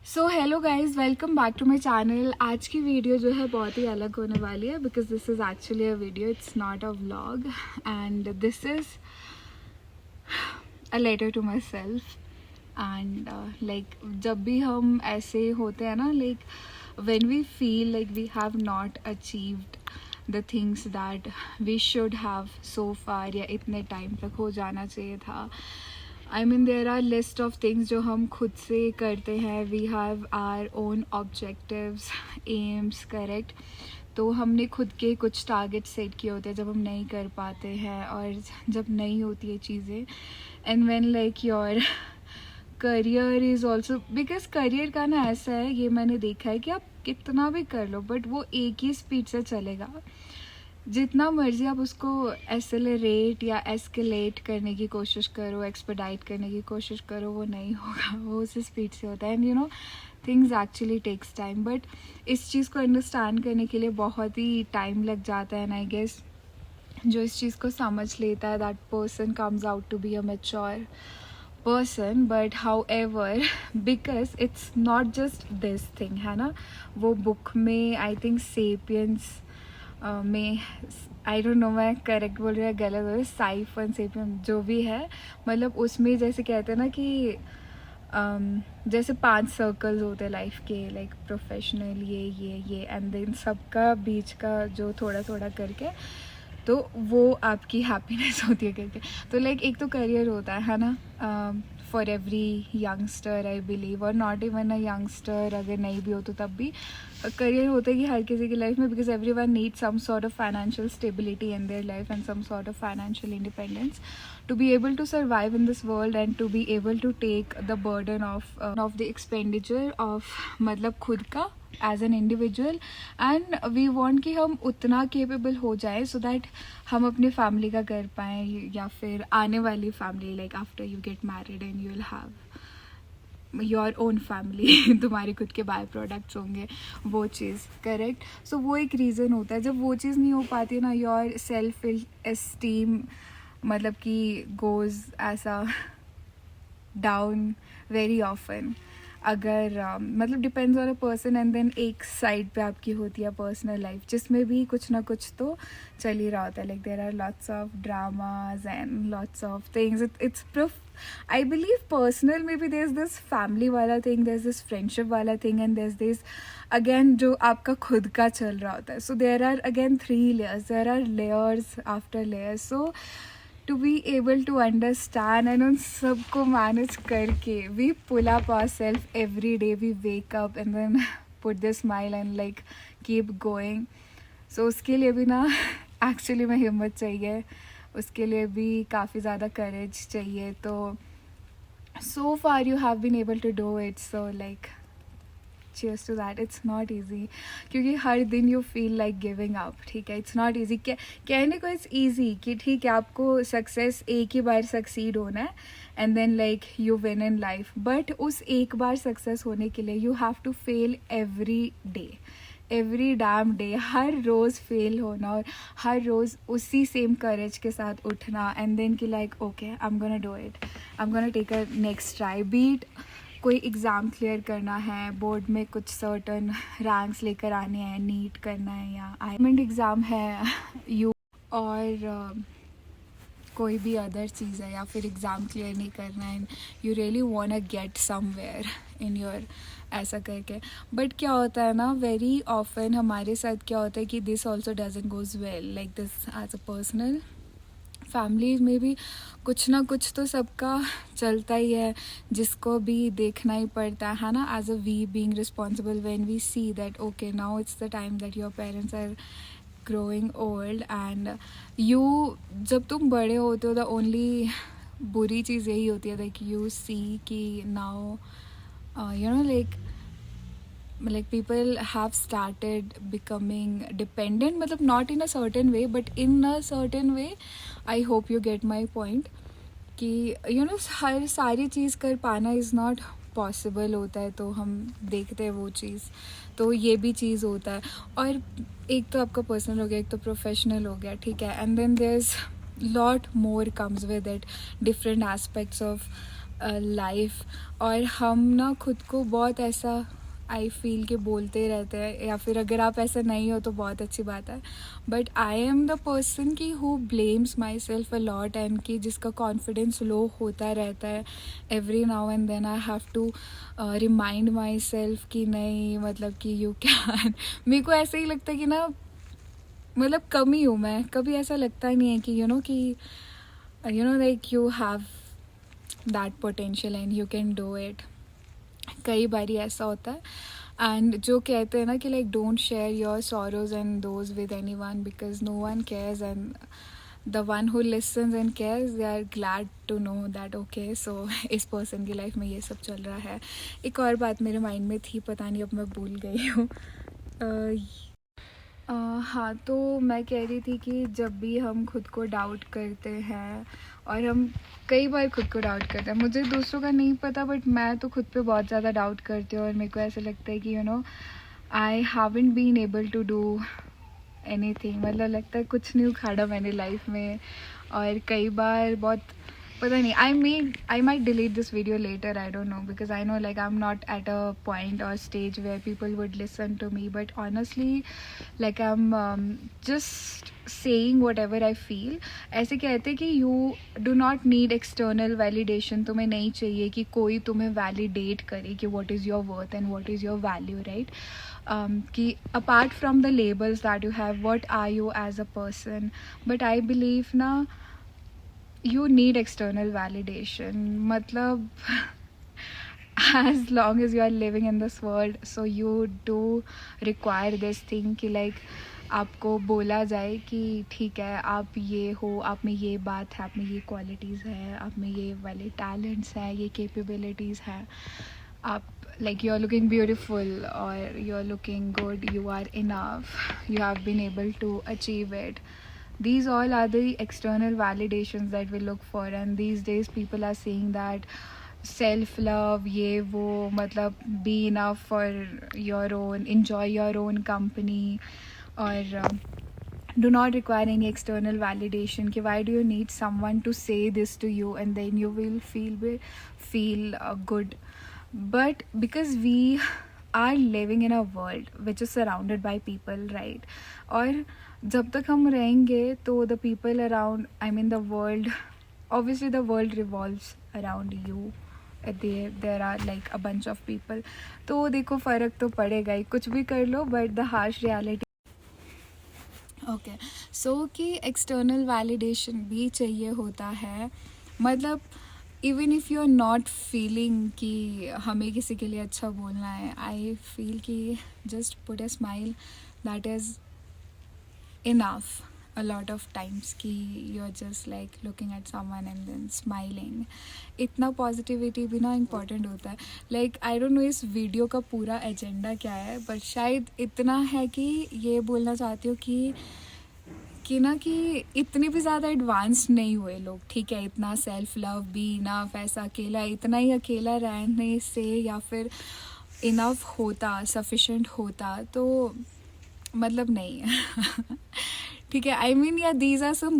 So hello guys, welcome back to my channel. आज की video जो है बहुत ही अलग होने वाली है because this is actually a video, it's not a vlog and this is a letter to myself. And like जब भी हम ऐसे होते हैं ना, like when we feel like we have not achieved the things that we should have so far या इतने time तक हो जाना चाहिए था। I mean there are list of things जो हम खुद से करते हैं। We have our own objectives, aims, correct। तो हमने खुद के कुछ टारगेट सेट किए होते हैं जब हम नहीं कर पाते हैं और जब नहीं होती है चीज़ें। And when like your career is also, because career का ना ऐसा है, ये मैंने देखा है कि आप कितना भी कर लो बट वो एक ही स्पीड से चलेगा। जितना मर्जी आप उसको एसेलरेट या एस्केलेट करने की कोशिश करो, एक्सपेडाइट करने की कोशिश करो, वो नहीं होगा, वो उसी स्पीड से होता है। And you know things actually takes time, but इस चीज़ को अंडरस्टैंड करने के लिए बहुत ही टाइम लग जाता है। एंड आई गेस जो इस चीज़ को समझ लेता है, that person comes out to be a mature person। but however because it's not just this thing है ना, वो बुक में आई थिंक सेपियंस में, आई डोंट नो मैं करेक्ट बोल रही हूँ या गलत बोल रही हूँ, साइफन सेपियन जो भी है, मतलब उसमें जैसे कहते हैं ना कि जैसे 5 सर्कल्स होते हैं लाइफ के, लाइक प्रोफेशनल, ये एंड देन सबका बीच का जो थोड़ा थोड़ा करके, तो वो आपकी हैप्पीनेस होती है करके। तो लाइक एक तो करियर होता है ना, for every youngster I believe, और नॉट इवन अ यंगस्टर, अगर नहीं भी हो तो तब भी करियर होता है कि हर किसी की लाइफ में, because everyone need some sort of financial stability in their life and some sort of financial independence to be able to survive in this world and to be able to take the burden of the expenditure of मतलब खुद का as an individual. And we want कि हम उतना capable हो जाए so that हम अपनी फैमिली का कर पाएँ, या फिर आने वाली family, like after you get married and you will have your own family, तुम्हारे खुद के बाय प्रोडक्ट्स होंगे, वो चीज़ करेक्ट। सो वो एक रीज़न होता है। जब वो चीज़ नहीं हो पाती ना, योर सेल्फ एस्टीम मतलब कि गोज़ ऐसा डाउन वेरी ऑफन। अगर मतलब depends on a person. And then एक साइड पे आपकी होती है पर्सनल लाइफ, जिसमें भी कुछ ना कुछ तो चल ही रहा होता है। Like there are lots of dramas and lots of things. It's proof, I believe personal में भी देयर इज दिस फैमिली वाला thing, there is this friendship वाला thing, and there is this again जो आपका खुद का चल रहा होता है। So there are again 3 layers, there are layers after layers. So to be able to understand and उन सबको manage करके we pull up ourselves every day, we wake up and then put the smile and like keep going। so उसके लिए भी ना actually में हिम्मत चाहिए, उसके लिए भी काफ़ी ज़्यादा courage चाहिए। तो so far you have been able to do it, so like cheers to that। it's not easy क्योंकि हर दिन you feel like giving up, ठीक है। it's not easy कहने को it's easy कि ठीक है आपको सक्सेस एक ही बार सक्सीड होना है and then like you win in life, but उस एक बार सक्सेस होने के लिए you have to fail every day, every damn day, हर रोज़ फेल होना और हर रोज़ उसी सेम करेज के साथ उठना एंड देन कि like okay I am gonna do it, I am gonna take a next try. बीट कोई एग्ज़ाम क्लियर करना है, बोर्ड में कुछ सर्टन रैंक्स लेकर आने हैं, नीट करना है या आईमेंट एग्ज़ाम है यू और कोई भी अदर चीज़ है, या फिर एग्ज़ाम क्लियर नहीं करना है, you really want to get somewhere in your ऐसा करके। बट क्या होता है ना, वेरी ऑफन हमारे साथ क्या होता है कि this also doesn't goes well like this as a personal. Family में भी कुछ ना कुछ तो सबका चलता ही है, जिसको भी देखना ही पड़ता है ना, as a we being responsible when we see that okay now it's the time that your parents are growing old and you, जब तुम बड़े होते हो द ओनली बुरी चीज़ यही होती है लाइक यू सी कि now you know like people have started becoming dependent, मतलब not in a certain way but in a certain way, I hope you get my point कि you know हर सारी चीज़ कर पाना is not possible होता है। तो हम देखते हैं वो चीज़, तो ये भी चीज़ होता है। और एक तो आपका पर्सनल हो गया, एक तो प्रोफेशनल हो गया, ठीक है। And then there is lot more comes with it, different aspects of life, और हम ना खुद को बहुत ऐसा आई फील के बोलते रहते हैं, या फिर अगर आप ऐसा नहीं हो तो बहुत अच्छी बात है, but I am the person की who blames myself a lot, and कि जिसका कॉन्फिडेंस लो होता रहता है every now and then I have to remind myself कि नहीं, मतलब कि यू कैन मेरे को ऐसे ही लगता है कि ना, मतलब कम ही हूँ मैं, कभी ऐसा लगता ही नहीं है कि कि like you have that potential and you can do it. कई बारी ऐसा होता है, एंड जो कहते हैं ना कि like don't share your sorrows and those with anyone because no one cares, and the one who listens and cares they are glad to know that okay, so इस पर्सन की life में ये सब चल रहा है। एक और बात मेरे माइंड में थी, पता नहीं अब मैं भूल गई हूँ। हाँ, तो मैं कह रही थी कि जब भी हम खुद को डाउट करते हैं, और हम कई बार खुद को डाउट करते हैं, मुझे दूसरों का नहीं पता बट मैं तो खुद पे बहुत ज़्यादा डाउट करती हूँ, और मेरे को ऐसा लगता है कि I haven't been able to do anything, मतलब लगता है कुछ नहीं उखाड़ा मैंने लाइफ में। और कई बार बहुत, पता नहीं, I might delete this video later, I don't know, because I know like I'm not at a point or stage where people would listen to me, but honestly like I'm just saying whatever I feel। ऐसे कहते कि you do not need external validation, तुम्हें नहीं चाहिए कि कोई तुम्हें validate करे कि what is your worth and what is your value, right? कि apart from the labels that you have, what are you as a person? But I believe ना, you need external validation, मतलब as long as you are living in this world, so you do require this thing कि like आपको बोला जाए कि ठीक है, आप ये हो, आप में ये बात है, आप में ये क्वालिटीज़ है, आप में ये वाले टैलेंट्स हैं, ये कैपेबिलिटीज़ हैं, आप like you're looking beautiful or you're looking good, you are enough, you have been able to achieve it। These all are the external validations that we look for, and these days people are saying that self love, ये वो, मतलब be enough for your own, enjoy your own company, or do not require any external validation कि why do you need someone to say this to you and then you will feel good। But because we are living in a world which is surrounded by people, right? और जब तक हम रहेंगे तो the people around, I mean the world, obviously the world revolves around you, there are like a bunch of people, तो देखो फ़र्क तो पड़ेगा ही, कुछ भी कर लो, but the harsh reality, okay, so कि एक्सटर्नल वैलिडेशन भी चाहिए होता है, मतलब even if you are not feeling कि हमें किसी के लिए अच्छा बोलना है, आई फील कि just put a smile, that is enough a lot of times कि you're just like looking at someone and then smiling। इतना पॉजिटिविटी भी ना इम्पॉर्टेंट होता है। लाइक आई डोंट नो इस वीडियो का पूरा एजेंडा क्या है, बट शायद इतना है कि ये बोलना चाहती हूँ कि ना कि इतने भी ज़्यादा एडवांस नहीं हुए लोग, ठीक है? इतना सेल्फ लव भी इनफ, ऐसा अकेला, इतना ही अकेला रहने से या फिर इनफ होता, सफिशेंट होता तो मतलब नहीं ठीक है, आई मीन या these are some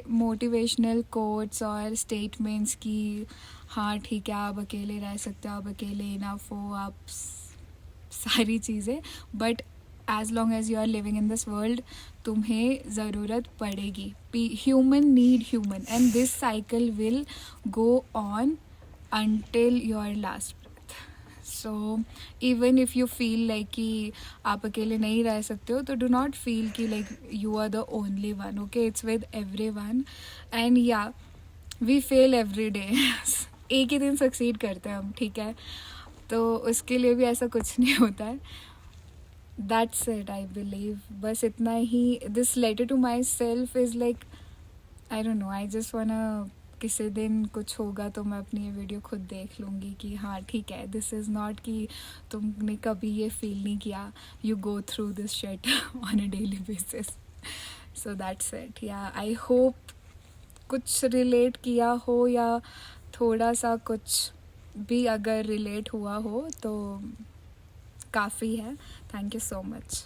motivational quotes और स्टेटमेंट्स कि हाँ ठीक है, आप अकेले रह सकते हो, आप अकेले इनफ हो, आप सारी चीज़ें, but as long as you are living in this world तुम्हें ज़रूरत पड़ेगी। Human need human, and this cycle will go on until your last breath। So even if you feel like कि आप अकेले नहीं रह सकते हो, तो do not feel कि like you are the only one, okay? It's with everyone, and yeah, we fail every day एक ही दिन सक्सीड करते हैं हम, ठीक है? तो उसके लिए भी ऐसा कुछ नहीं होता है। That's it, I believe। बस इतना ही। This letter to myself is like, I don't know, I just wanna, किसी दिन कुछ होगा तो मैं अपनी ये वीडियो खुद देख लूँगी कि हाँ ठीक है, दिस इज़ नॉट कि तुमने कभी ये फील नहीं किया, you go through this shit on a daily basis. So that's it. या आई होप कुछ रिलेट किया हो, या थोड़ा सा कुछ भी अगर रिलेट हुआ हो तो काफ़ी है। Thank you so much.